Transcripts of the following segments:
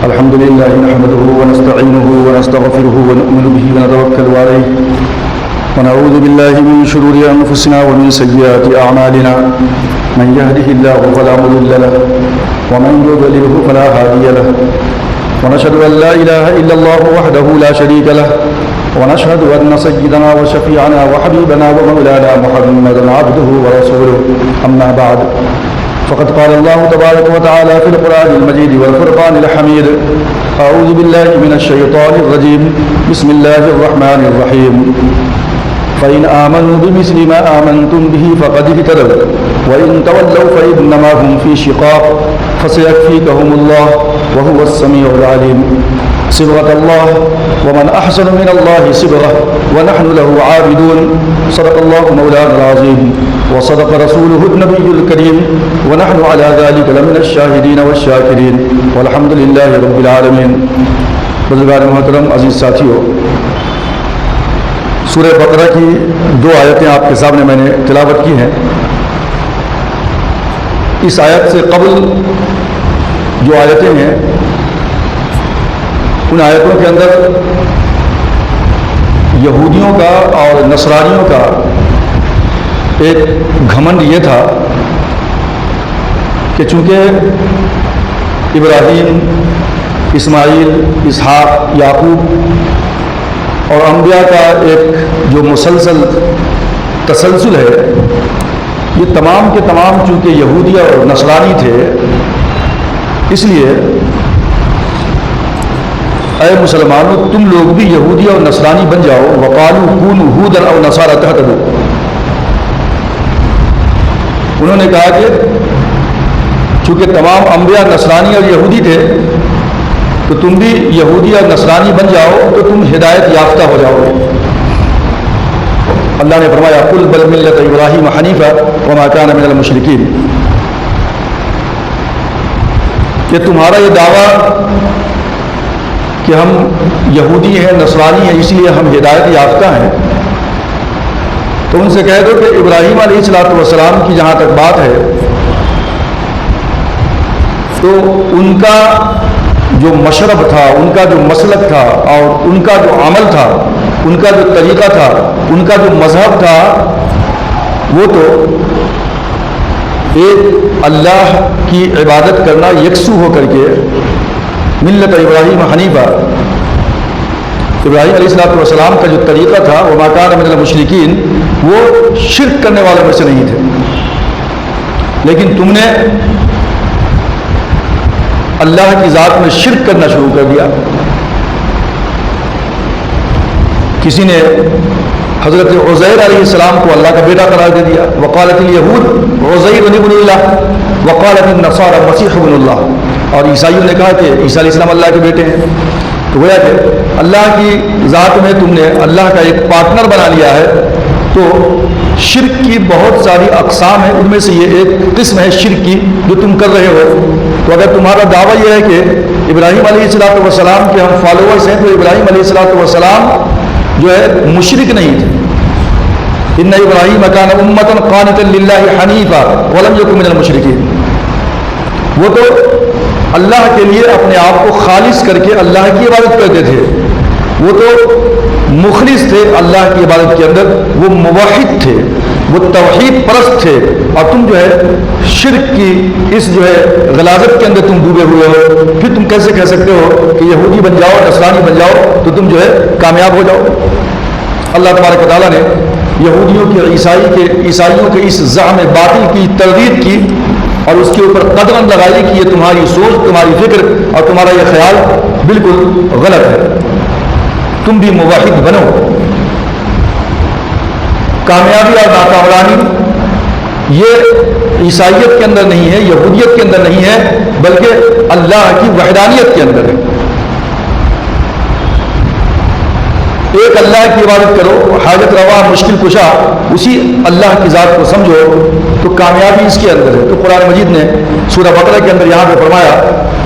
الحمد لله نحمده ونستعينه ونستغفره ونؤمن به ونتوكل عليه ونعوذ بالله من شرور أنفسنا ومن سيئات أعمالنا من يهده الله فلا مضل له ومن يضلله فلا هادي له ونشهد أن لا إله إلا الله وحده لا شريك له ونشهد أن سيدنا وشفيعنا وحبيبنا ومولانا محمدا عبده ورسوله أما بعد فقد قال الله تبارك وتعالى في القرآن المجيد والفرقان الحميد أعوذ بالله من الشيطان الرجيم بسم الله الرحمن الرحيم فإن آمنوا بمثل ما آمنتم به فقد اهتدوا وإن تولوا فإنما هم في شقاق فسيكفيكهم الله وهو السميع العليم صبغة الله ومن أحسن من الله صبغة ونحن له عابدون صدق الله مولانا العظيم وصدق رسوله النبي الكريم ونحن على ذلك لمن الشاهدين والشاكرين والحمد لله رب العالمین۔ بزرگان محترم، عزیز ساتھیو، سورہ بقرہ کی 2 آیتیں آپ کے سامنے میں نے تلاوت کی ہیں۔ اس آیت سے قبل جو آیتیں ہیں ان آیتوں کے اندر یہودیوں کا اور نصرانیوں کا ایک گھمنڈ یہ تھا کہ چونکہ ابراہیم، اسماعیل، اسحاق، یعقوب اور انبیاء کا ایک جو مسلسل تسلسل ہے، یہ تمام کے تمام چونکہ یہودی اور نصرانی تھے، اس لیے اے مسلمانوں تم لوگ بھی یہودی اور نصرانی بن جاؤ، وقالوا کونوا ھودا او نصارى تہتدوا۔ انہوں نے کہا کہ چونکہ تمام انبیاء نصرانی اور یہودی تھے تو تم بھی یہودی اور نصرانی بن جاؤ تو تم ہدایت یافتہ ہو جاؤ گے۔ اللہ نے فرمایا قل بل ملۃ ابراہیم حنیفا وما کان من المشرکین، کہ تمہارا یہ دعویٰ کہ ہم یہودی ہیں، نصرانی ہیں، اس لیے ہم ہدایت یافتہ ہیں، تو ان سے کہہ دو کہ ابراہیم علیہ السلام کی جہاں تک بات ہے تو ان کا جو مشرب تھا، ان کا جو مسلک تھا اور ان کا جو عمل تھا، ان کا جو طریقہ تھا، ان کا جو مذہب تھا، وہ تو ایک اللہ کی عبادت کرنا یکسو ہو کر کے ملت ابراہیم حنیفہ، ابراہیم علیہ السلام کا جو طریقہ تھا وما کان من المشرکین، وہ شرک کرنے والوں میں سے نہیں تھے۔ لیکن تم نے اللہ کی ذات میں شرک کرنا شروع کر دیا۔ کسی نے حضرت عزیر علیہ السلام کو اللہ کا بیٹا قرار دے دیا، وقالت الیہود عزیر ابن اللہ وقالت النصارى مسیح ابن اللہ، اور عیسائیوں نے کہا کہ عیسیٰ علیہ السلام اللہ کے بیٹے ہیں۔ تو گویا کہ اللہ کی ذات میں تم نے اللہ کا ایک پارٹنر بنا لیا ہے۔ تو شرک کی بہت ساری اقسام ہیں، ان میں سے یہ ایک قسم ہے شرک کی جو تم کر رہے ہو۔ تو اگر تمہارا دعویٰ یہ ہے کہ ابراہیم علیہ السلام کے ہم فالوورز ہیں، تو ابراہیم علیہ السلام جو ہے مشرک نہیں تھے۔ ان ابراہیم کان امۃ قانتا للہ حنیفا ولم یکن من المشرکین، وہ تو اللہ کے لیے اپنے آپ کو خالص کر کے اللہ کی عبادت کرتے تھے، وہ تو مخلص تھے اللہ کی عبادت کے اندر، وہ موحد تھے، وہ توحید پرست تھے، اور تم جو ہے شرک کی اس جو ہے غلاظت کے اندر تم ڈوبے ہوئے ہو۔ پھر تم کیسے کہہ سکتے ہو کہ یہودی بن جاؤ، نصرانی بن جاؤ تو تم جو ہے کامیاب ہو جاؤ؟ اللہ تبارک و تعالیٰ نے یہودیوں کے عیسائیوں کے اس زعم باطل کی تردید کی اور اس کے اوپر قدغن لگائی کہ یہ تمہاری سوچ، تمہاری فکر اور تمہارا یہ خیال بالکل غلط ہے، تم بھی موحد بنو۔ کامیابی اور ناکامرانی یہ عیسائیت کے اندر نہیں ہے، یہودیت کے اندر نہیں ہے، بلکہ اللہ کی وحدانیت کے اندر ہے۔ ایک اللہ کی عبادت کرو، حاجت روا، مشکل کشا اسی اللہ کی ذات کو سمجھو، تو کامیابی اس کے اندر ہے۔ تو قرآن مجید نے سورہ بقرہ کے اندر یہاں پہ فرمایا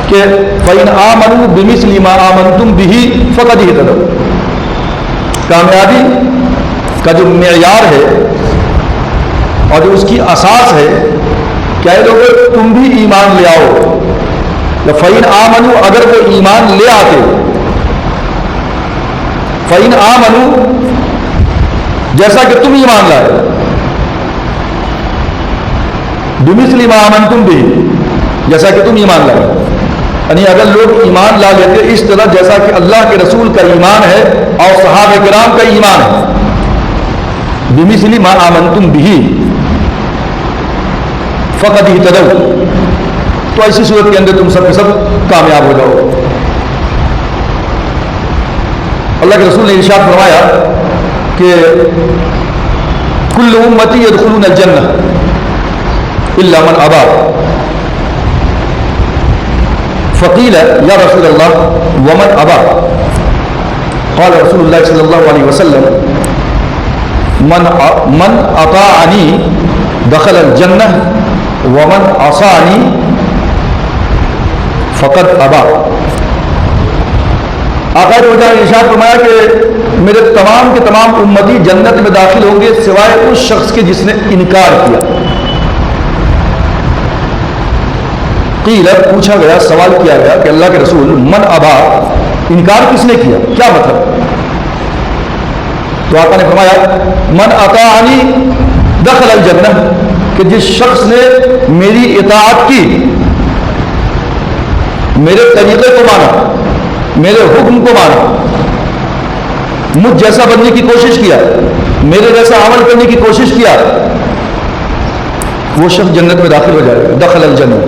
کہ فَإِنْ آمَنُوا بِمِثْلِ مَا آمَنْتُمْ بِهِ فَقَدْ اهْتَدَوْا۔ کامیابی کا جو معیار ہے اور جو اس کی اساس ہے، کیا لوگ تم بھی ایمان لے آؤ، فَإِنْ آمَنُوا اگر وہ ایمان لے آتے، فَإِنْ آمَنُوا جیسا کہ تم ایمان لائے، بِمِثْلِ مَا آمَنْتُمْ بِهِ جیسا کہ تم ایمان لائے، یعنی اگر لوگ ایمان لا لیتے اس طرح جیسا کہ اللہ کے رسول کا ایمان ہے اور صحابہ کرام کا ایمان ہے، بِمِثْلِ مَا آمَنْتُمْ بِهِ فَقَدْ اهْتَدَوْا تو ایسی صورت کے اندر تم سب کے سب کامیاب ہو جاؤ۔ اللہ کے رسول نے ارشاد فرمایا کہ کل امتی یدخلون الجنہ الا من ابا، فقیل یا رسول اللہ ومن ابا، قال رسول اللہ صلی اللہ علیہ وسلم من اطاعنی دخل الجنہ ومن عصانی فقط ابا۔ آقا نے ارشاد فرمایا کہ میرے تمام کے تمام امتی جنت میں داخل ہوں گے سوائے اس شخص کے جس نے انکار کیا۔ قیل پوچھا گیا، سوال کیا گیا کہ اللہ کے رسول من ابا، انکار کس نے کیا، کیا مطلب؟ تو آقا نے فرمایا من اطاعنی دخل الجنہ، کہ جس شخص نے میری اطاعت کی، میرے طریقے کو مانا، میرے حکم کو مانا، مجھ جیسا بننے کی کوشش کیا، میرے جیسا عمل کرنے کی کوشش کیا، وہ شخص جنت میں داخل ہو جائے گا، دخل الجنہ۔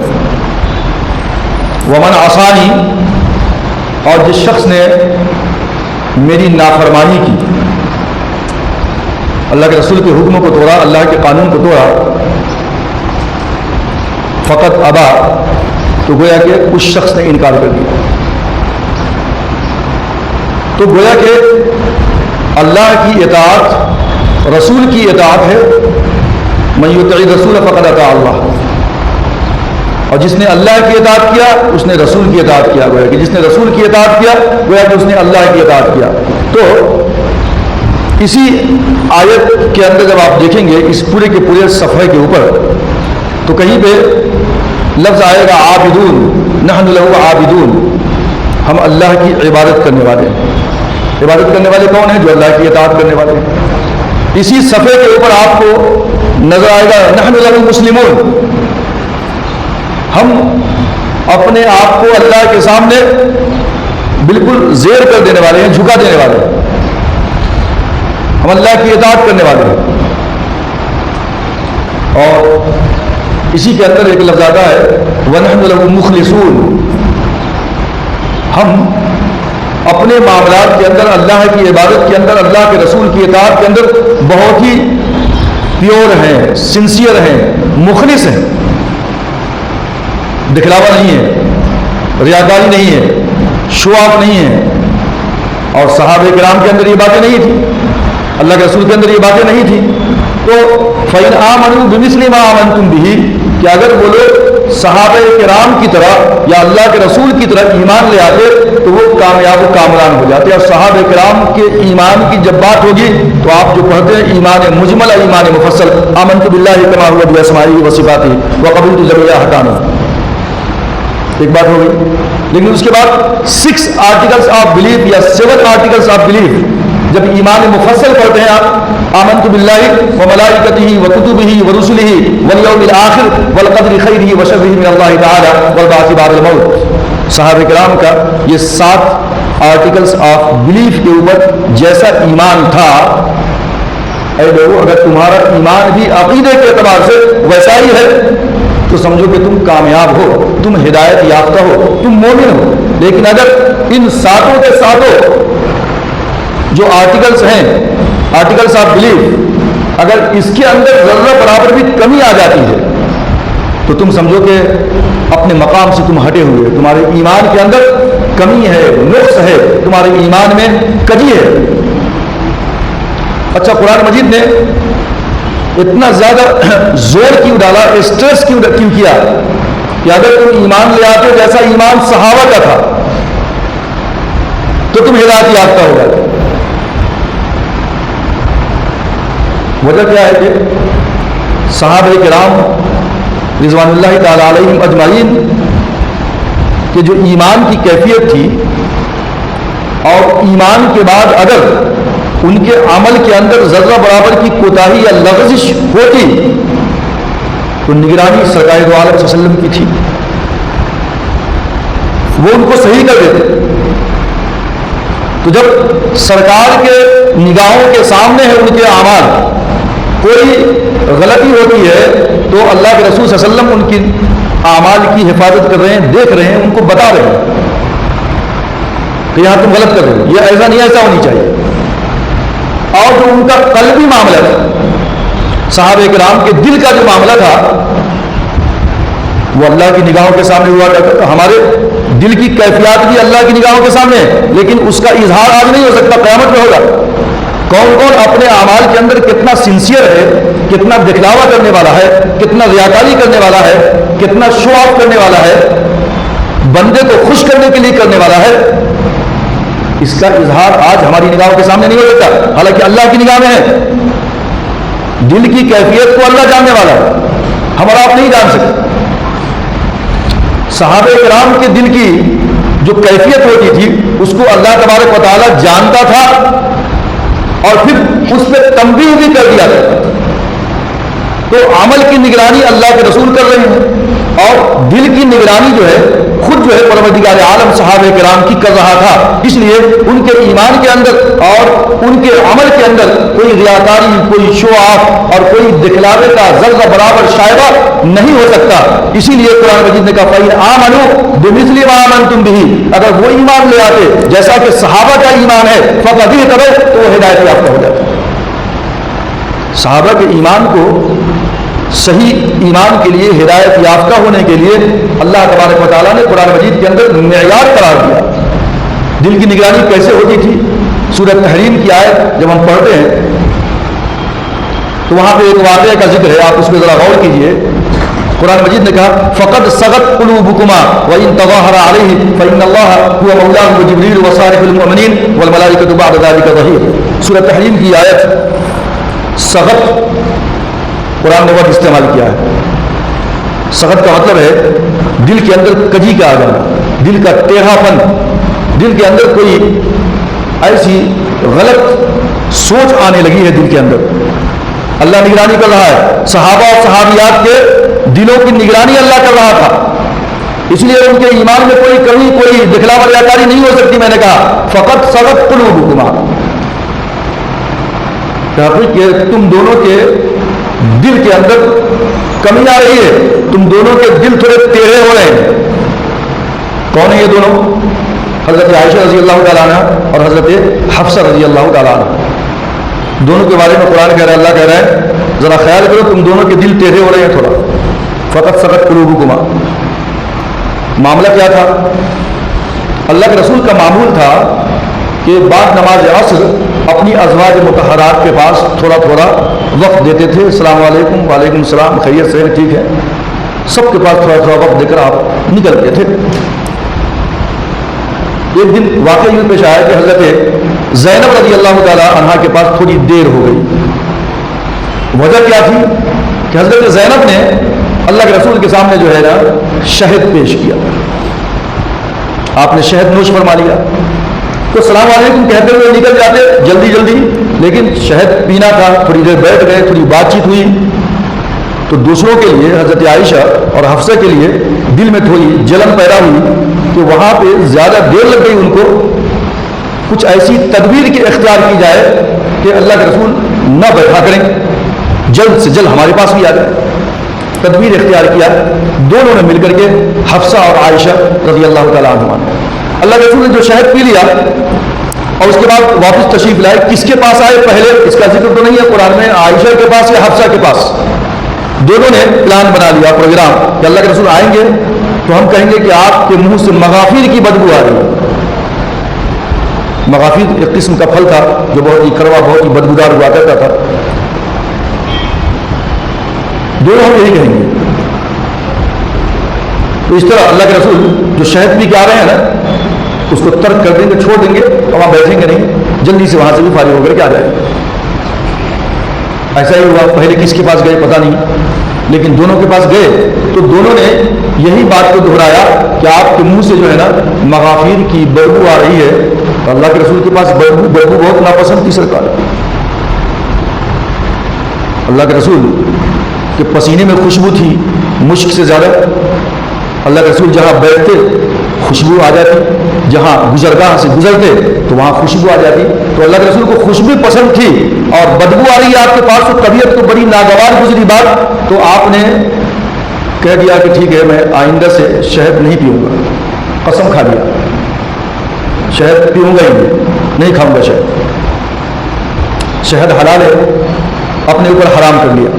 ومن عصانی، اور جس شخص نے میری نافرمانی کی، اللہ کے رسول کے حکموں کو توڑا، اللہ کے قانون کو توڑا، فقط ابا، تو گویا کہ اس شخص نے انکار کر دیا۔ تو گویا کہ اللہ کی اطاعت رسول کی اطاعت ہے، من یطع الرسول فقد اطاع اللہ، اور جس نے اللہ کی اطاعت کیا اس نے رسول کی اطاعت کیا، گویا کہ جس نے رسول کی اطاعت کیا گویا کہ اس نے اللہ کی اطاعت کیا۔ تو اسی آیت کے اندر جب آپ دیکھیں گے اس پورے کے پورے صفحے کے اوپر، تو کہیں پہ لفظ آئے گا عابدون، نحن لہ عابدون، ہم اللہ کی عبادت کرنے والے ہیں۔ عبادت کرنے والے کون ہیں؟ جو اللہ کی اطاعت کرنے والے ہیں۔ اسی صفحے کے اوپر آپ کو نظر آئے گا نحن لہ مسلمون، ہم اپنے آپ کو اللہ کے سامنے بالکل زیر کر دینے والے ہیں، جھکا دینے والے ہیں، ہم اللہ کی اطاعت کرنے والے ہیں۔ اور اسی کے اندر ایک لفظ آتا ہے وَنَحْنُ لَهُ مُخْلِصُونَ، ہم اپنے معاملات کے اندر، اللہ کی عبادت کے اندر، اللہ کے رسول کی اطاعت کے اندر بہت ہی پیور ہیں، سنسیئر ہیں، مخلص ہیں، دکھلاوا نہیں ہے، ریاکاری نہیں ہے، شو آف نہیں ہے۔ اور صحابہ کرام کے اندر یہ باتیں نہیں تھیں، اللہ کے رسول کے اندر یہ باتیں نہیں تھیں۔ تو فَإِنْ آمَنُوا بِمِثْلِ مَا آمَنْتُمْ بِهِ، کہ اگر وہ لوگ صحابہ کرام کی طرح یا اللہ کے رسول کی طرح ایمان لے آتے تو وہ کامیاب و کامران ہو جاتے۔ اور صحابہ کرام کے ایمان کی جب بات ہوگی تو آپ جو پڑھتے ہیں ایمان مجمل، ایمان مفصل، آمنت باللہ کما هو بأسمائه وصفاته وقبلت جميع احکامه، ایک بات ہو گئی۔ لیکن اس کے بعد 6 آرٹیکلس آف بلیف یا 7 آرٹیکلس آف بلیف جب ایمان مفصل پڑھتے ہیں آپ، آمنت باللہ وملائکتہ وکتبہ ورسلہ والیوم الآخر والقدر خیرہ وشرہ من اللہ تعالی والبعث بعد الموت، صحابہ کرام کا یہ 7 آرٹیکلس آف بلیف کے اوپر جیسا ایمان تھا، اے لوگو اگر تمہارا ایمان بھی عقیدے کے اعتبار سے ویسا ہی ہے تو سمجھو کہ تم کامیاب ہو، تم ہدایت یافتہ ہو، تم مومن ہو۔ لیکن اگر ان 7 کے 7 جو آرٹیکلس ہیں، آرٹیکلس آف بلیف، اگر اس کے اندر ذرہ برابر بھی کمی آ جاتی ہے تو تم سمجھو کہ اپنے مقام سے تم ہٹے ہوئے، تمہارے ایمان کے اندر کمی ہے، نقص ہے، تمہارے ایمان میں کجی ہے۔ اچھا، قرآن مجید نے اتنا زیادہ زور کیوں ڈالا، اسٹریس کیوں کیا کہ اگر تم ایمان لے آتے جیسا ایمان صحابہ کا تھا تو تم ہدایت یافتہ ہو گئے۔ وجہ کیا ہے کہ صحابہ کرام رضوان اللہ تعالی علیہم اجمعین کہ جو ایمان کی کیفیت تھی اور ایمان کے بعد اگر ان کے عمل کے اندر ذرہ برابر کی کوتاہی یا لغزش ہوتی تو نگرانی سرکار دو عالم صلی اللہ علیہ وسلم کی تھی، وہ ان کو صحیح کر دیتے۔ تو جب سرکار کے نگاہوں کے سامنے ہے ان کے اعمال، کوئی غلطی ہوتی ہے تو اللہ کے رسول صلی اللہ علیہ وسلم ان کی اعمال کی حفاظت کر رہے ہیں، دیکھ رہے ہیں، ان کو بتا رہے ہیں کہ یہاں تم غلط کر رہے ہو، یہ ایسا نہیں، ایسا ہونی چاہیے۔ اور جو ان کا قلبی معاملہ تھا، صحابہ کرام کے دل کا جو معاملہ تھا، وہ اللہ کی نگاہوں کے سامنے ہوا کرتا تھا۔ ہمارے دل کی کیفیات بھی اللہ کی نگاہوں کے سامنے ہے، لیکن اس کا اظہار آج نہیں ہو سکتا، قیامت میں ہوگا۔ کون کون اپنے اعمال کے اندر کتنا سنسیئر ہے، کتنا دکھلاوا کرنے والا ہے، کتنا ریاکاری کرنے والا ہے، کتنا شو آف کرنے والا ہے، بندے کو خوش کرنے کے لیے کرنے والا ہے، اس کا اظہار آج ہماری نگاہوں کے سامنے نہیں ہو سکتا، حالانکہ اللہ کی نگاہ میں ہے۔ دل کی کیفیت کو اللہ جاننے والا ہے، ہم اور آپ نہیں جان سکتے۔ صحابہ کرام کے دل کی جو کیفیت ہوتی تھی اس کو اللہ تبارک و تعالیٰ جانتا تھا اور پھر اس پہ تنبیہ بھی کر دیا کرتا تھا۔ تو عمل کی نگرانی اللہ کے رسول کر رہے ہیں اور دل کی نگرانی جو ہے خود جو ہے پروردگار عالم صحابہ کرام کی کر رہا تھا۔ اس لیے ان کے ایمان کے اندر اور ان کے عمل کے اندر کوئی ریاکاری، کوئی شو آف اور کوئی دکھلاوے کا ذرہ برابر شائبہ نہیں ہو سکتا۔ اسی لیے قرآن مجید نے کہا فَإِنْ آمَنُوا بِمِثْلِ مَا آمَنْتُمْ بِهِ، اگر وہ ایمان لے آتے جیسا کہ صحابہ کا ایمان ہے فَقَدْ اهْتَدَوْا، تو وہ ہدایت یافتہ ہو جاتے۔ صحابہ کے ایمان کو صحیح ایمان کے لیے، ہدایت یافتہ ہونے کے لیے اللہ تبارک و تعالیٰ نے قرآن مجید کے اندر معیار قرار دیا۔ دل کی نگرانی کیسے ہوتی تھی؟ سورہ تحریم کی آیت جب ہم پڑھتے ہیں تو وہاں پہ ایک واقعہ کا ذکر ہے، آپ اس پہ ذرا غور کیجئے۔ قرآن مجید نے کہا فَقَدْ سَغَتْ قُلُوبُكُمَا وَإِن تَظَاهَرَ عَلَيْهِ فَإِنَّ اللَّهَ هُوَ مَوْلَاهُ وَجِبْرِيلُ وَصَالِحُ الْمُؤْمِنِينَ وَالْمَلَائِكَةُ بَعْدَ ذَلِكَ ظَهِيرٌ۔ سورہ تحریم کی آیت سغت قرآن نے وقت استعمال کیا ہے۔ سغت کا مطلب ہے دل کے اندر کجی کا آ جانا، دل کا ٹیڑھا پن، دل کے اندر کوئی ایسی غلط سوچ آنے لگی ہے دل کے اندر۔ اللہ نگرانی کر رہا ہے، صحابہ اور صحابیات کے دلوں کی نگرانی اللہ کر رہا تھا، اس لیے ان کے ایمان میں کوئی کمی، کوئی دکھلاوا ریاکاری نہیں ہو سکتی۔ میں نے کہا فقط سغت قلوبکما، کہ تم دونوں کے دل کے اندر کمی آ رہی ہے، تم دونوں کے دل تھوڑے ٹیڑھے ہو رہے ہیں۔ کون ہے یہ دونوں؟ حضرت عائشہ رضی اللہ تعالیٰ عنہ اور حضرت حفصہ رضی اللہ تعالیٰ عنہ، دونوں کے بارے میں قرآن کہہ رہا ہے، اللہ کہہ رہا ہے ذرا خیال کرو تم دونوں کے دل ٹیڑھے ہو رہے ہیں تھوڑا۔ فقط سقط قلوبکما، معاملہ کیا تھا؟ اللہ کے رسول کا معمول تھا کہ بعد نماز عصر اپنی ازواج مطہرات کے پاس تھوڑا تھوڑا وقت دیتے تھے، السلام علیکم، وعلیکم السلام، خیریت سے، ٹھیک ہے، سب کے پاس تھوڑا تھوڑا وقت دے کر آپ نکلتے تھے۔ ایک دن واقعہ یوں پیش آیا کہ حضرت زینب رضی اللہ تعالی عنہا کے پاس تھوڑی دیر ہو گئی۔ وجہ کیا تھی کہ حضرت زینب نے اللہ کے رسول کے سامنے جو ہے نا شہد پیش کیا، آپ نے شہد نوش فرما لیا، تو السلام علیکم کہتے ہوئے نکل جاتے جلدی جلدی، لیکن شہد پینا تھا، تھوڑی دیر بیٹھ گئے، تھوڑی بات چیت ہوئی، تو دوسروں کے لیے حضرت عائشہ اور حفصہ کے لیے دل میں تھوڑی جلن پیدا ہوئی کہ وہاں پہ زیادہ دیر لگ گئی، ان کو کچھ ایسی تدبیر کی اختیار کی جائے کہ اللہ کے رسول نہ بیٹھا کریں، جلد سے جلد ہمارے پاس بھی آ جائے۔ تدبیر اختیار کیا دونوں نے مل کر کے، حفصہ اور عائشہ رضی اللہ تعالیٰ عنہما۔ اللہ کے رسول نے جو شہد پی لیا اور اس کے بعد واپس تشریف لائے، کس کے پاس آئے پہلے اس کا ذکر تو نہیں ہے قرآن میں، عائشہ کے پاس یا حفصہ کے پاس؟ دونوں نے پلان بنا لیا، پروگرام، کہ اللہ کے رسول آئیں گے تو ہم کہیں گے کہ آپ کے منہ سے مغافیر کی بدبو آ رہی ہے۔ مغافیر ایک قسم کا پھل تھا جو بہت ہی کڑوا، بہت ہی بدبودار ہوا کرتا تھا۔ دونوں ہم یہی کہیں گے۔ تو اس طرح اللہ کے رسول جو شہد پی کے آ رہے ہیں نا، اس کو ترک کر دیں گے، چھوڑ دیں گے، اور وہاں بیٹھیں گے نہیں، جلدی سے وہاں سے بھی فارغ ہو کر کے آ جائیں گے۔ ایسا ہی ہوا، پہلے کس کے پاس گئے پتہ نہیں، لیکن دونوں کے پاس گئے تو دونوں نے یہی بات کو دہرایا کہ آپ کے منہ سے جو ہے نا مغافیر کی بدبو آ رہی ہے. تو اللہ کے رسول کے پاس بدبو بہت ناپسند تھی سرکار. اللہ کے رسول کے پسینے میں خوشبو تھی مشک سے زیادہ. اللہ کے رسول جہاں بیٹھتے خوشبو آ جاتی, جہاں گزرگاہ سے گزرتے تو وہاں خوشبو آ جاتی. تو اللہ کے رسول کو خوشبو پسند تھی اور بدبو آ رہی ہے آپ کے پاس, تو طبیعت کو بڑی ناگوار گزری بات. تو آپ نے کہہ دیا کہ ٹھیک ہے میں آئندہ سے شہد نہیں پیوں گا. قسم کھا لیا شہد پیوں گا ہی نہیں کھاؤں گا. شہد حلال ہے, اپنے اوپر حرام کر لیا.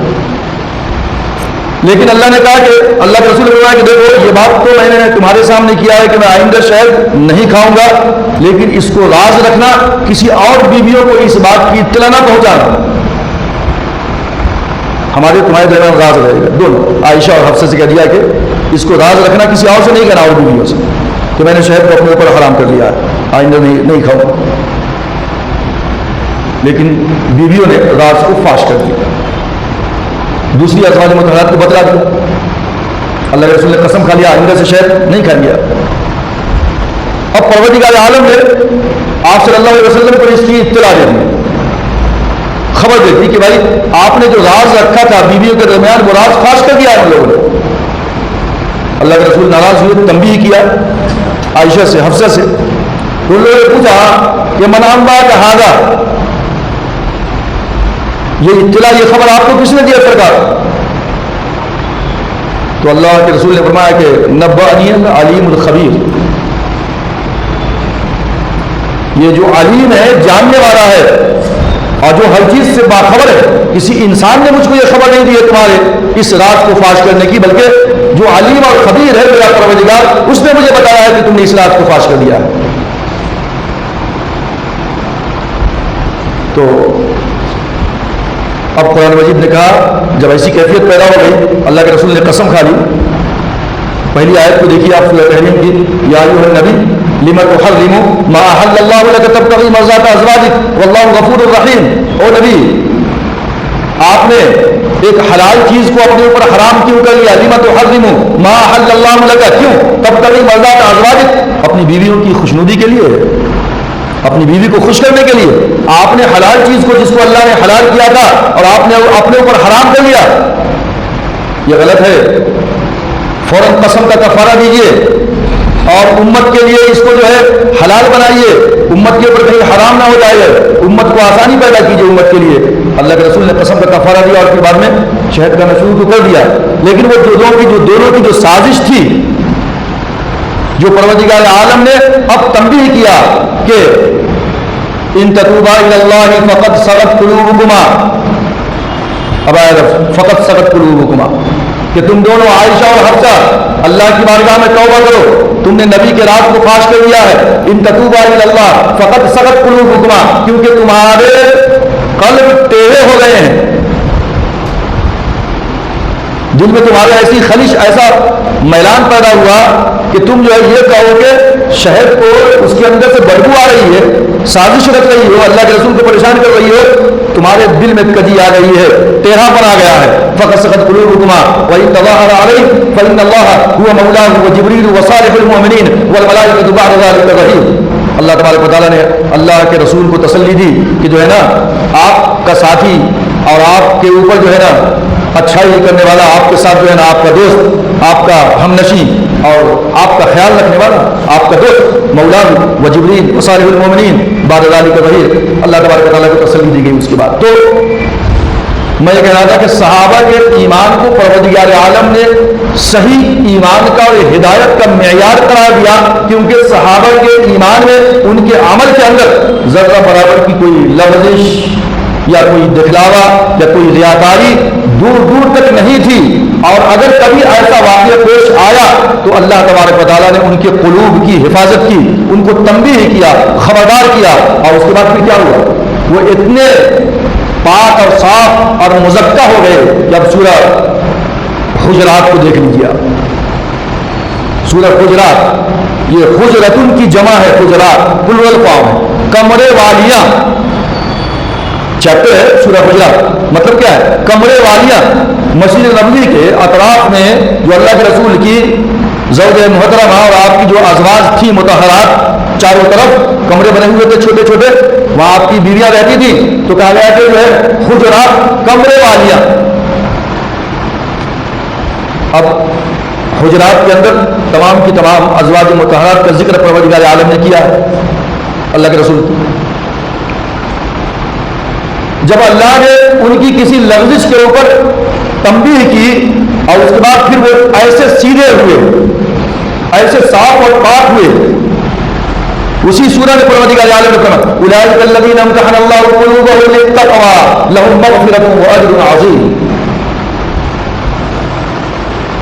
لیکن اللہ نے کہا کہ اللہ کے رسول نے کہا کہ دیکھو یہ بات تو میں نے تمہارے سامنے کیا ہے کہ میں آئندہ شہد نہیں کھاؤں گا, لیکن اس کو راز رکھنا, کسی اور بیویوں کو اس بات کی اطلاع نہ پہنچانا. ہمارے تمہارے درمیان راز رہے گا. دونوں عائشہ اور حفصہ سے کہہ دیا کہ اس کو راز رکھنا, کسی اور سے نہیں کہنا, اور بیویوں سے, کہ میں نے شہد کو اپنے اوپر حرام کر لیا ہے, آئندہ نہیں کھاؤں. لیکن بیویوں نے راز کو فاش کر دیا, دوسری ازواج مطہرات کو بتلا دیا. اللہ کے رسول نے قسم کھا لیا آئندہ سے شہد نہیں کھائیں گے. اب پروردگار عالم نے آپ صلی اللہ علیہ وسلم کو اس کی اطلاع دے دی, خبر دے دی کہ بھائی آپ نے جو راز رکھا تھا بیویوں کے درمیان وہ راز فاش کر دیا ہم لوگوں نے. اللہ کے رسول ناراض ہوئے, تنبیہ کیا عائشہ سے, حفصہ سے. تو ان لوگوں نے پوچھا کہ من انبا کہاگا, یہ اطلاع یہ خبر آپ کو کس نے دیا سرکار؟ تو اللہ کے رسول نے فرمایا کہ نبأنی العلیم الخبیر, یہ جو علیم ہے جاننے والا ہے اور جو ہر چیز سے باخبر ہے. کسی انسان نے مجھ کو یہ خبر نہیں دی ہے تمہارے اس راز کو فاش کرنے کی, بلکہ جو علیم اور خبیر ہے میرا پروردگار اس نے مجھے بتایا ہے کہ تم نے اس راز کو فاش کر دیا ہے. تو اب قرآن مجید نے کہا جب ایسی کیفیت پیدا ہو گئی, اللہ کے رسول نے قسم کھا لی. پہلی آیت کو دیکھیے آپ سورہ تحریم کی, یا ایھا النبی لم تحرم ما احل اللہ لک تبتغی مرضات ازواجک واللہ غفور الرحیم. او نبی آپ نے ایک حلال چیز کو اپنے اوپر حرام کیوں کر لیا؟ لم تحرم ما احل اللہ لک, کیوں؟ تبتغی مرضات ازواجک, اپنی بیویوں کی خوشنودی کے لیے, اپنی بیوی کو خوش کرنے کے لیے. آپ نے حلال چیز کو جس کو اللہ نے حلال کیا تھا اور آپ نے اپنے اوپر حرام کر لیا, یہ غلط ہے. فوراً قسم کا کفارہ دیجیے اور امت کے لیے اس کو جو ہے حلال بنائیے, امت کے اوپر کہیں حرام نہ ہو جائے, امت کو آسانی پیدا کیجیے امت کے لیے. اللہ کے رسول نے قسم کا کفارہ دیا اور پھر بعد میں شہد کا شروع تو کر دیا. لیکن وہ دونوں کی جو سازش تھی, جو پروردگار عالم نے اب تنبیہ کیا کہ ان تتوبا الی اللہ فقد صغت قلوبکما, اب فقد صغت قلوبکما, کہ تم دونوں عائشہ اور حفصہ اللہ کی بارگاہ میں توبہ کرو, تم نے نبی کے راز کو فاش کر دیا ہے. ان تتوبا الی اللہ فقد صغت قلوبکما, کیونکہ تمہارے قلب ٹیڑھے ہو گئے ہیں, دل میں تمہارے ایسی خلش, ایسا میلان پیدا ہوا کہ تم جو ہے یہ کہو کہ شہد کو اس کے اندر سے بدبو آ رہی ہے, سازش رکھ رہی ہو, اللہ کے رسول کو پریشان کر رہی ہو, تمہارے دل میں کجی آ گئی ہے, ٹیڑھا پن آ گیا ہے. فقد صغت قلوبکما وان تظاہر علیہ فان اللہ هو مولاه وجبریل وصالح المؤمنین والملائکۃ بعد ذلک ظہیر. اللہ تبارک و تعالیٰ نے اللہ کے رسول کو تسلی دی کہ جو ہے نا آپ کا ساتھی اور آپ کے اوپر جو ہے نا اچھائی کرنے والا, آپ کے ساتھ جو ہے نا آپ کا دوست, آپ کا ہمنشی اور آپ کا خیال رکھنے والا, آپ کا دوست مولا و جبریل و صالح المؤمنین بعد ذلک ظہیر. اللہ تبارک و تعالیٰ کو تسلی دی گئی اس کے بعد. تو میں یہ کہہ رہا تھا کہ صحابہ کے ایمان کو پروردگار عالم نے صحیح ایمان کا اور ہدایت کا معیار قرار دیا, کیونکہ صحابہ کے ایمان میں, ان کے عمل کے اندر ذرہ برابر کی کوئی لغزش یا کوئی دکھلاوا یا کوئی ریاکاری دور دور تک نہیں تھی. اور اگر کبھی ایسا واقعہ پیش آیا تو اللہ تبارک و تعالیٰ نے ان کے قلوب کی حفاظت کی, ان کو تنبیہ کیا, خبردار کیا, اور اس کے بعد پھر کیا ہوا, وہ اتنے پاک اور صاف اور مزکہ ہو گئے. جب سورہ حجرات کو دیکھ لیجیے, سورہ حجرات, یہ حجرتن کی جمع ہے, حجرات پلورل فارم ہے, کمرے والیاں. چیپٹر ہے سورہ حجرات. مطلب کیا ہے؟ کمرے والیاں. مسجد نبوی کے اطراف میں جو اللہ کے رسول کی زوج محترمہ اور آپ کی جو ازواج تھی مطہرات، چاروں طرف کمرے بنے ہوئے تھے چھوٹے چھوٹے، وہاں آپ کی بیویاں رہتی تھی. تو کہا گیا کہ جو ہے حجرات کمرے والیاں. اب حجرات کے اندر تمام کی تمام ازواج مطہرات کا ذکر پروردگار عالم نے کیا ہے اللہ کے رسول کی. جب اللہ نے ان کی کسی لغزش کے اوپر تنبیہ کی اور اس کے بعد پھر وہ ایسے سیدھے ہوئے، ایسے صاف اور پاک ہوئے، اسی سورہ میں پروردگار عالم نے فرمایا اولئک الذین امتحن اللہ قلوبهم للتقوی لهم مغفرۃ واجر عظیم.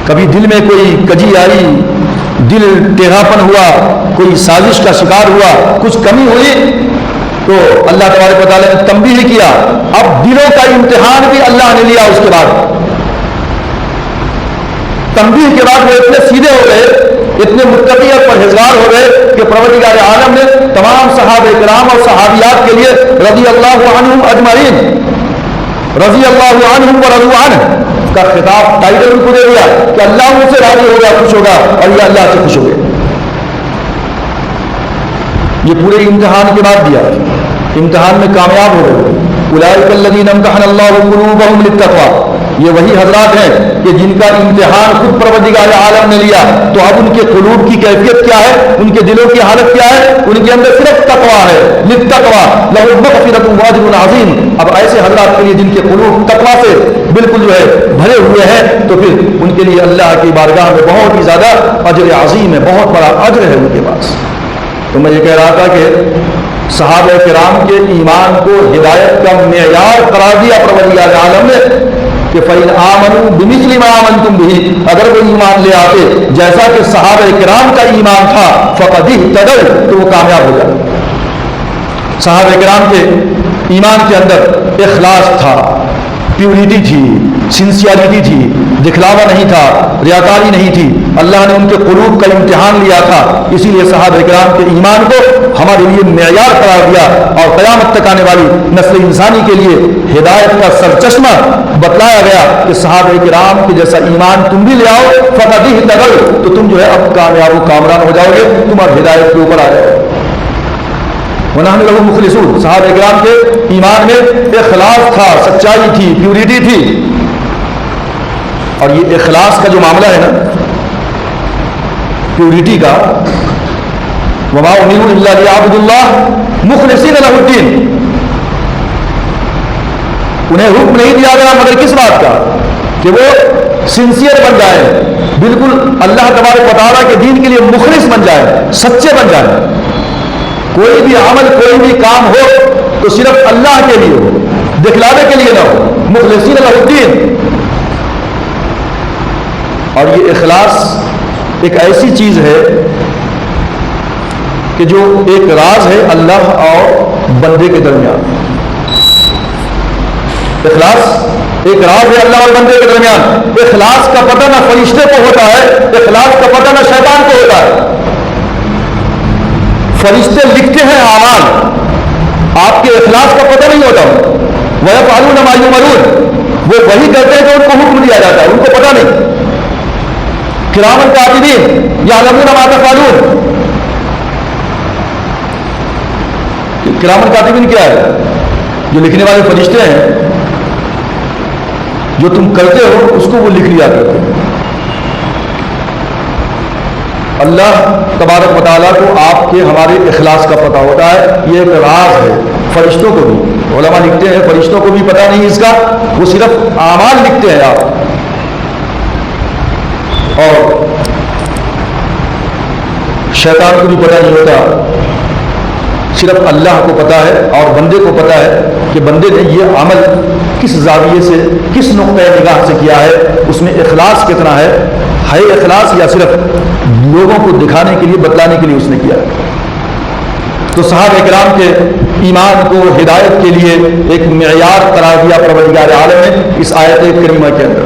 کبھی دل میں کوئی کجی آئی، دل ٹیڑھاپن ہوا، کوئی سازش کا شکار ہوا، کچھ کمی ہوئی، تو اللہ تبارک و تعالیٰ نے تنبیہ کیا. اب دلوں کا امتحان بھی اللہ نے لیا. اس کے بعد تنبیہ کے بعد وہ اتنے سیدھے ہو گئے، اتنے متقی اور پرہیزگار ہو گئے کہ پروردگار عالم نے تمام صحابہ کرام اور صحابیات کے لیے رضی اللہ عنہم اجمعین، رضی اللہ عنہم ورضوا عنہ کا خطاب ٹائٹل ان کو دے دیا کہ اللہ ان سے راضی ہو گیا، خوش ہوگا، اور یہ اللہ سے خوش ہو گئے. یہ پورے امتحان کے بعد دیا، امتحان میں کامیاب ہو گئے. اولئک الذین امتحن اللہ قلوبهم للتقوی، یہ وہی حضرات ہیں کہ جن کا امتحان خود پروردگار عالم نے لیا. تو اب ان کے قلوب کی کیفیت کیا ہے، ان کے دلوں کی حالت کیا ہے؟ ان کے اندر صرف تقوی ہے. للتقوی لهم مغفرۃ واجر عظیم. اب ایسے حضرات کے لیے جن کے قلوب تقوی سے بالکل جو ہے بھرے ہوئے ہیں، تو پھر ان کے لیے اللہ کی بارگاہ میں بہت ہی زیادہ اجر عظیم ہے، بہت بڑا اجر ہے ان کے پاس. تو میں یہ کہہ رہا تھا کہ صحابہ کرام کے ایمان کو ہدایت کا معیار قرار دیا پروردگار عالم نے کہ فَإِنْ آمَنُوا بِمِثْلِ مَا آمَنْتُمْ بِهِ، اگر وہ ایمان لے آتے جیسا کہ صحابہ کرام کا ایمان تھا، فَقَدْ اهْتَدَوْا، تو وہ کامیاب ہو جاتے. صحابہ کرام کے ایمان کے اندر اخلاص تھا، پیورٹی تھی، سنسیئرٹی تھی، دکھلاوا نہیں تھا، ریاکاری نہیں تھی. اللہ نے ان کے قلوب کا امتحان لیا تھا، اسی لیے صحابہ کرام کے ایمان کو ہمارے لیے معیار قرار دیا اور قیامت تک آنے والی نسل انسانی کے لیے ہدایت کا سرچشمہ بتلایا گیا کہ صحابہ کرام کے جیسا ایمان تم بھی لے آؤ، فقد اہتدوا، تو تم جو ہے اب کامیاب و کامران ہو جاؤ گے، تم اب ہدایت کے اوپر آ جاؤ گے. ونحن له مخلصون، صحابہ کرام کے ایمان میں اخلاص تھا، سچائی تھی، پیورٹی تھی. اور یہ اخلاص کا جو معاملہ ہے نا، پیورٹی کا، وما امروا الا ليعبدوا الله مخلصين له الدين، انہیں حکم نہیں دیا گیا مگر کس بات کا کہ وہ سنسیئر بن جائے، بالکل اللہ تبارک و تعالیٰ کے دین کے لیے مخلص بن جائے، سچے بن جائے. کوئی بھی عمل، کوئی بھی کام ہو تو صرف اللہ کے لیے ہو، دکھلاوے کے لیے نہ ہو. مخلصین له الدین. اور یہ اخلاص ایک ایسی چیز ہے کہ جو ایک راز ہے اللہ اور بندے کے درمیان. اخلاص ایک راز ہے اللہ اور بندے کے درمیان. اخلاص کا پتہ نہ فرشتے کو ہوتا ہے، اخلاص کا پتہ نہ شیطان کو ہوتا ہے. فرشتے لکھتے ہیں اعمال، آپ کے اخلاص کا پتہ نہیں ہوتا. وَيَفْعَلُونَ مَا يُؤْمَرُونَ، وہ وہی کرتے ہیں جو ان کو حکم دیا جاتا ہے، ان کو پتہ نہیں. کراما کاتبین یعلمون ما تفعلون. کراما کاتبین کیا ہے؟ جو لکھنے والے فرشتے ہیں، جو تم کرتے ہو اس کو وہ لکھ لیا کرتے ہیں. اللہ تبارک و تعالیٰ کو آپ کے ہمارے اخلاص کا پتہ ہوتا ہے. یہ ایک راز ہے. فرشتوں کو بھی علماء لکھتے ہیں، فرشتوں کو بھی پتہ نہیں اس کا، وہ صرف اعمال لکھتے ہیں آپ. اور شیطان کو بھی پتہ نہیں ہوتا، صرف اللہ کو پتہ ہے اور بندے کو پتہ ہے کہ بندے نے یہ عمل کس زاویے سے، کس نقطۂ نگاہ سے کیا ہے، اس میں اخلاص کتنا ہے اخلاص یا صرف لوگوں کو دکھانے کے لیے، بتلانے کے لیے اس نے کیا ہے. تو صحابہ کرام کے ایمان کو ہدایت کے لیے ایک معیار قرار دیا پروردگار عالم نے اس آیت کریمہ کے اندر.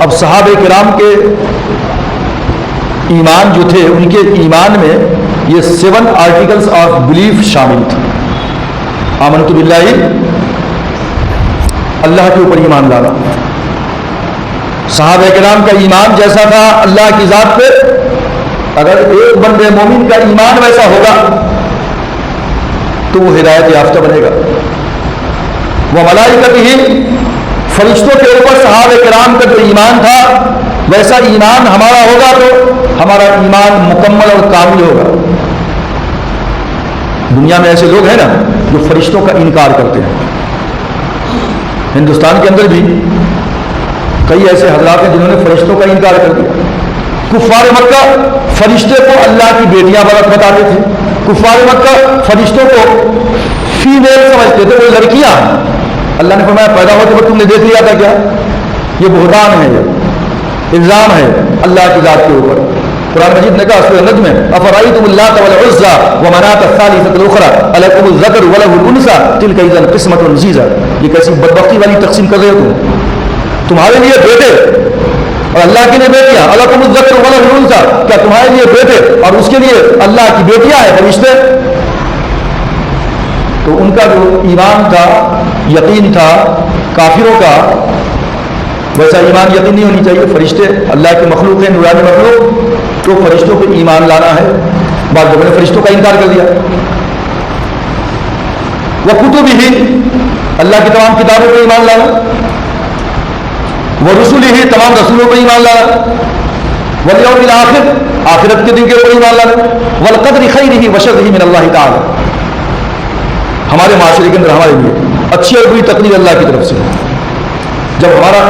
اب صحابہ کرام کے ایمان جو تھے، ان کے ایمان میں یہ 7 آرٹیکلز آف بلیف شامل تھے. آمنت باللہ، اللہ کے اوپر ایمان لانا. صحابہ کرام کا ایمان جیسا تھا اللہ کی ذات پہ، اگر ایک بندے مومن کا ایمان ویسا ہوگا تو وہ ہدایت یافتہ بنے گا. وہ ملائکتہ، فرشتوں کے اوپر صحابہ کرام کا جو ایمان تھا ویسا ایمان ہمارا ہوگا تو ہمارا ایمان مکمل اور کامل ہوگا. دنیا میں ایسے لوگ ہیں نا جو فرشتوں کا انکار کرتے ہیں. ہندوستان کے اندر بھی کئی ایسے حضرات ہیں جنہوں نے فرشتوں کا انکار کر دیا. کفار مکہ فرشتے کو اللہ کی بیٹیاں بتاتے تھے. کفار مکہ فرشتوں کو فیمیل سمجھتے تھے، وہ لڑکیاں. اللہ نے فرمایا پیدا ہوتے وقت تم نے دیکھ لیا تھا کیا؟ یہ بہتان ہے، یہ الزام ہے اللہ کی ذات کے اوپر. قرآن مجید نے کہا سورہ نجم میں افرأیتم اللات والعزى ومناة الثالثة الأخرى الکم الذکر وله الأنثى تلک اذا قسمۃ ضیزى. یہ کیسی بدبختی والی تقسیم کر رہے ہو تمہارے لیے بیٹے اور اللہ کے لیے بیٹیاں. الکم الذکر وله الأنثى، کیا تمہارے لیے بیٹے اور اس کے لیے اللہ کی بیٹیاں ہیں فرشتے؟ تو ان کا جو ایمان تھا، یقین تھا کافروں کا، ویسا ایمان یقین نہیں ہونی چاہیے. فرشتے اللہ کے مخلوق ہیں، نورانی مخلوق، تو فرشتوں پہ ایمان لانا ہے. بعض لوگوں نے فرشتوں کا انکار کر دیا. وہ کتب ہی، اللہ کی تمام کتابوں پہ ایمان لانا. وہ رسول ہی، تمام رسولوں پہ ایمان لانا. والیوم الآخر، آخرت کے دن کے اوپر ایمان لانا. والقدر خیرہ وشرہ من اللہ تعالی، ہمارے معاشرے کے اندر ہمارے لیے اچھی اور بری تقدیر اللہ کی طرف سے. جب ہمارا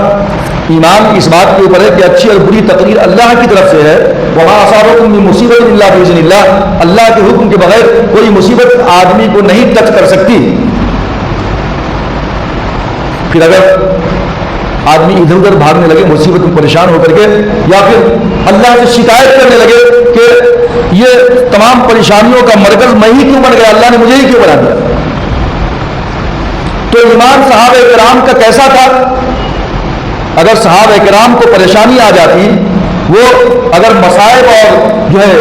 ایمان اس بات کے اوپر ہے کہ اچھی اور بری تقدیر اللہ کی طرف سے ہے، وما اصابکم من مصیبۃ الا باذن اللہ، اللہ کے حکم کے بغیر کوئی مصیبت آدمی کو نہیں ٹچ کر سکتی. پھر اگر آدمی ادھر ادھر بھاگنے لگے مصیبت میں پریشان ہو کر کے، یا پھر اللہ سے شکایت کرنے لگے کہ یہ تمام پریشانیوں کا مرکز میں ہی کیوں بن گیا، اللہ نے مجھے ہی کیوں بنا دیا. تو ایمان صحابہ کرام کا کیسا تھا؟ اگر صحابہ کرام کو پریشانی آ جاتی، وہ اگر مصائب اور جو ہے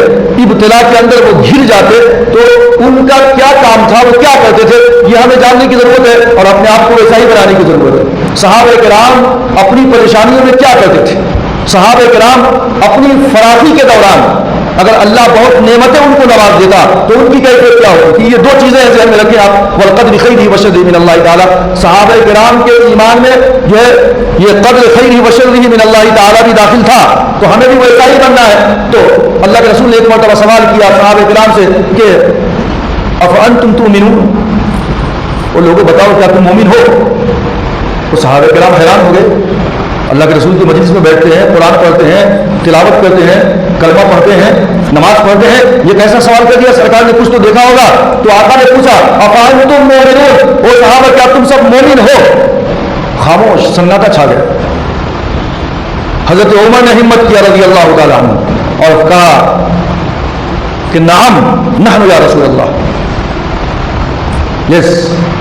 ابتلا کے اندر وہ گھر جاتے، تو ان کا کیا کام تھا، وہ کیا کرتے تھے، یہ ہمیں جاننے کی ضرورت ہے اور اپنے آپ کو ویسا ہی بنانے کی ضرورت ہے. صحابہ کرام اپنی پریشانیوں میں کیا کرتے تھے؟ صحابہ کرام اپنی فراخی کے دوران اگر اللہ بہت نعمتیں ان کو نواز دیتا تو ان کی کیفیت کیا ہوتی تھی؟ یہ دو چیزیں ذہن میں رکھیں آپ. والقدر خیرہ وشرہ من اللہ تعالی، صحابہ کرام کے ایمان میں جو ہے یہ قدر خیرہ وشرہ من اللہ تعالی بھی داخل تھا. تو ہمیں بھی ویسا ہی بننا ہے. تو اللہ کے رسول نے ایک مرتبہ سوال کیا صحابہ کرام سے کہ افانتم تؤمنون، وہ لوگوں بتاؤ کیا تم مومن ہو؟ تو صحابہ کرام حیران ہو گئے. اللہ کے رسول کی مجلس میں بیٹھتے ہیں، قرآن پڑھتے ہیں، تلاوت کرتے ہیں، کلمہ پڑھتے ہیں، نماز پڑھتے ہیں، یہ کیسا سوال کر دیا؟ سرکار نے کچھ تو دیکھا ہوگا. تو آقا نے پوچھا افانتم مؤمنون، او صحابہ کیا تم سب مومن ہو؟ خاموش، سناٹا چھا گیا. حضرت عمر نے ہمت کیا رضی اللہ تعالیٰ عنہ اور کہا کہ نعم نحن یا رسول اللہ، یس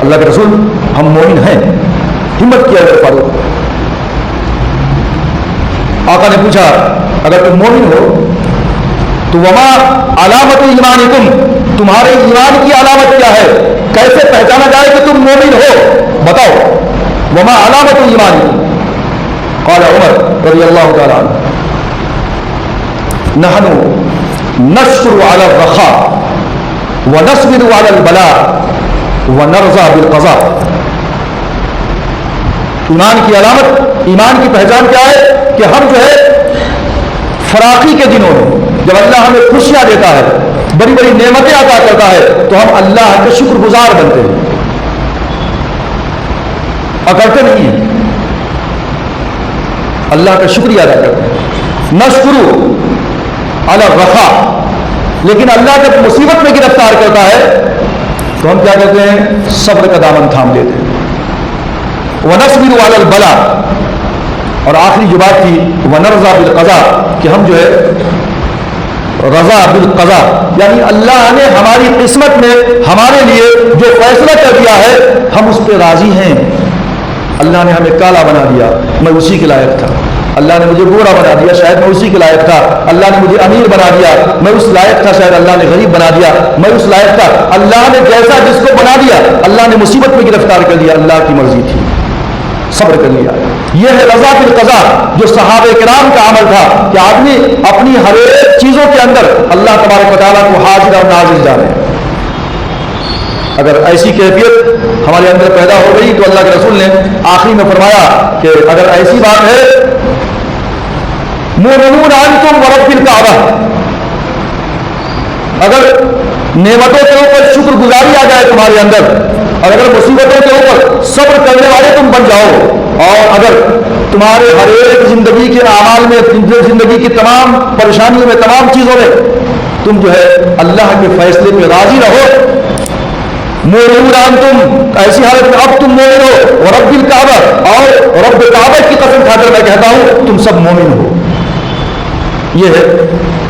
اللہ کے رسول ہم مومن ہیں. ہمت کیا فاروق. آقا نے پوچھا اگر تم مومن ہو تو وما علامت ایمانکم، تمہارے ایمان کی علامت کیا ہے؟ کیسے پہچانا جائے کہ تم مومن ہو؟ بتاؤ. وما علامت ایمانکم؟ قال عمر رضی اللہ تعالی عنہ نحن نشکر علی الرخاء ونصبر علی البلاء ونرضى بالقضاء. ایمان کی علامت، ایمان کی پہچان کیا ہے؟ کہ ہم جو ہے فراخی کے دنوں میں جب اللہ ہمیں خوشیاں دیتا ہے، بڑی بڑی نعمتیں عطا کرتا ہے، تو ہم اللہ کے شکر گزار بنتے ہیں، اکڑتے نہیں ہیں، اللہ کا شکریہ ادا کرتے ہیں. نشکر علی الرخاء، لیکن اللہ جب مصیبت میں گرفتار کرتا ہے تو ہم کیا کرتے ہیں؟ صبر کا دامن تھام لیتے ہیں. ونصبر علی البلاء، اور آخری جو بات تھی ونرضى بالقضاء، کہ ہم جو ہے رضا بالقضاء، یعنی اللہ نے ہماری قسمت میں ہمارے لیے جو فیصلہ کر دیا ہے ہم اس پہ راضی ہیں. اللہ نے ہمیں کالا بنا دیا، میں اسی کے لائق تھا. اللہ نے مجھے گورا بنا دیا، شاید میں اسی کے لائق تھا، اللہ نے مجھے امیر بنا دیا، میں اس لائق تھا، شاید اللہ نے غریب بنا دیا، میں اس لائق تھا، اللہ نے جیسا جس کو بنا دیا، اللہ نے مصیبت میں گرفتار کر دیا، اللہ کی مرضی تھی، صبر کر لیا۔ یہ ہے رضا بالقضاء، جو صحابہ کرام کا عمل تھا کہ آدمی اپنی ہر ایک چیزوں کے اندر اللہ تبارک و تعالیٰ کو حاضر اور ناظر جانے۔ اگر ایسی کیفیت ہمارے اندر پیدا ہو گئی تو اللہ کے رسول نے آخری میں فرمایا کہ اگر ایسی بات ہے، مومنون انتم ورب الکعبہ، اگر نعمتوں کے اوپر شکر گزاری آ جائے تمہارے اندر، اور اگر مصیبتوں کے اوپر صبر کرنے والے تم بن جاؤ، اور اگر تمہارے ہر ایک زندگی کے اعمال میں، زندگی کی تمام پریشانیوں میں، تمام چیزوں میں تم جو ہے اللہ کے فیصلے پہ راضی رہو، مومنون انتم، ایسی حالت میں اب تم مومن ہو، اور رب الکعبہ، اور رب کعبہ کی قسم کھا کر میں کہتا ہوں تم سب مومن ہو۔ یہ ہے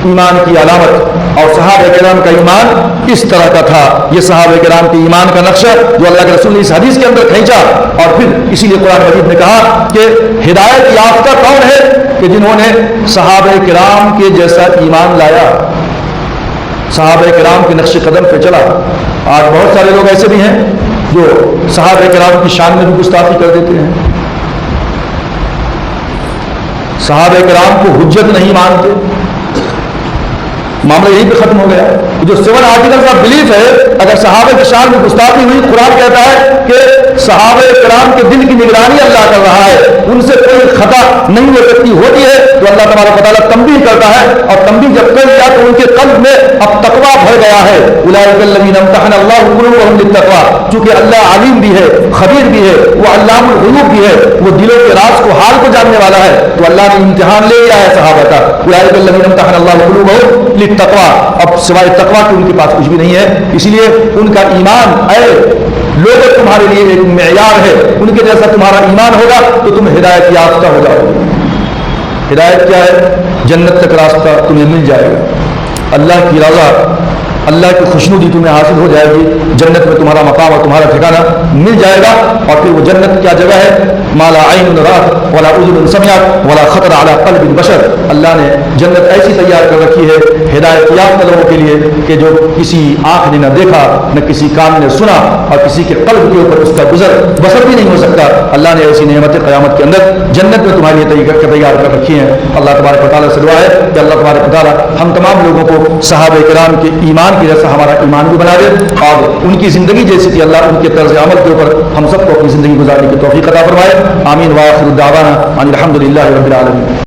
ایمان کی علامت، اور صحابہ کرام کا ایمان اس طرح کا تھا۔ یہ صحابہ کرام کے ایمان کا نقشہ جو اللہ کے رسول نے اس حدیث کے اندر کھینچا، اور پھر اسی لیے قرآن مجید نے کہا کہ ہدایت یافتہ کون ہے؟ کہ جنہوں نے صحابہ کرام کے جیسا ایمان لایا، صحابہ کرام کے نقش قدم پہ چلا۔ آج بہت سارے لوگ ایسے بھی ہیں جو صحابہ کرام کی شان میں بھی گستاخی کر دیتے ہیں، صحابہ کرام کو حجت نہیں مانتے، معاملہ یہی پہ ختم ہو گیا۔ جو 7 آرٹیکلز آف بلیف ہے، اگر صحابہ کی شان میں گستاخی ہوئی، قرآن کہتا ہے کہ صحابہ کرام کے دل کی نگرانی اللہ کر رہا ہے، ان سے کوئی خطا نہیں ہو سکتی، ہوتی ہے تو اللہ تبارک و تعالیٰ تنبیہ کرتا ہے، اور تنبیہ جب کر دیا تو ان کے قلب میں اب تقویٰ بھر گیا ہے۔ اولئک الذین امتحن اللہ قلوبہم للتقویٰ، چونکہ اللہ علیم بھی ہے، خبیر بھی ہے، وہ علام الغیوب بھی ہے، وہ دلوں کے راز کو، حال کو جاننے والا ہے، تو اللہ نے امتحان لے لیا ہے صحابہ کا۔ اولئک الذین امتحن اللہ قلوبہم للتقویٰ، اب سوائے تقویٰ کے ان کے پاس کچھ بھی نہیں ہے، اسی لیے ان کا ایمان، اے لوگ تمہارے لیے ایک معیار ہے، ان کے جیسا تمہارا ایمان ہوگا تو تم ہدایت یافتہ ہو جاؤ گے۔ ہدایت کیا ہے؟ جنت تک راستہ تمہیں مل جائے گا، اللہ کی رضا، اللہ کی خوشنودی تمہیں حاصل ہو جائے گی، جنت میں تمہارا مقام اور تمہارا ٹھکانہ مل جائے گا۔ اور پھر وہ جنت کیا جگہ ہے؟ ما لا عین رأت ولا اذن سمعت ولا خطر علی قلب بشر، اللہ نے جنت ایسی تیار کر رکھی ہے ہدایت یافتہ لوگوں کے لیے کہ جو کسی آنکھ نے نہ دیکھا، نہ کسی کان نے سنا، اور کسی کے قلب کے اوپر اس کا گزر بسر بھی نہیں ہو سکتا۔ اللہ نے ایسی نعمت قیامت کے اندر جنت میں تمہارے لیے تیار کر رکھی ہیں۔ اللہ تبارک و تعالیٰ سے دعا ہے کہ اللہ تبارک و تعالیٰ ہم تمام لوگوں کو صحابہ کرام کے ایمان کی جیسا ہمارا ایمان بھی بنا دے، اور ان کی زندگی جیسی تھی اللہ ان کے طرز عمل کے اوپر ہم سب کو اپنی زندگی گزارنے کی توفیق عطا فرمائے۔ آمین وآخر دعوانا ان الحمد للہ رب العالمین۔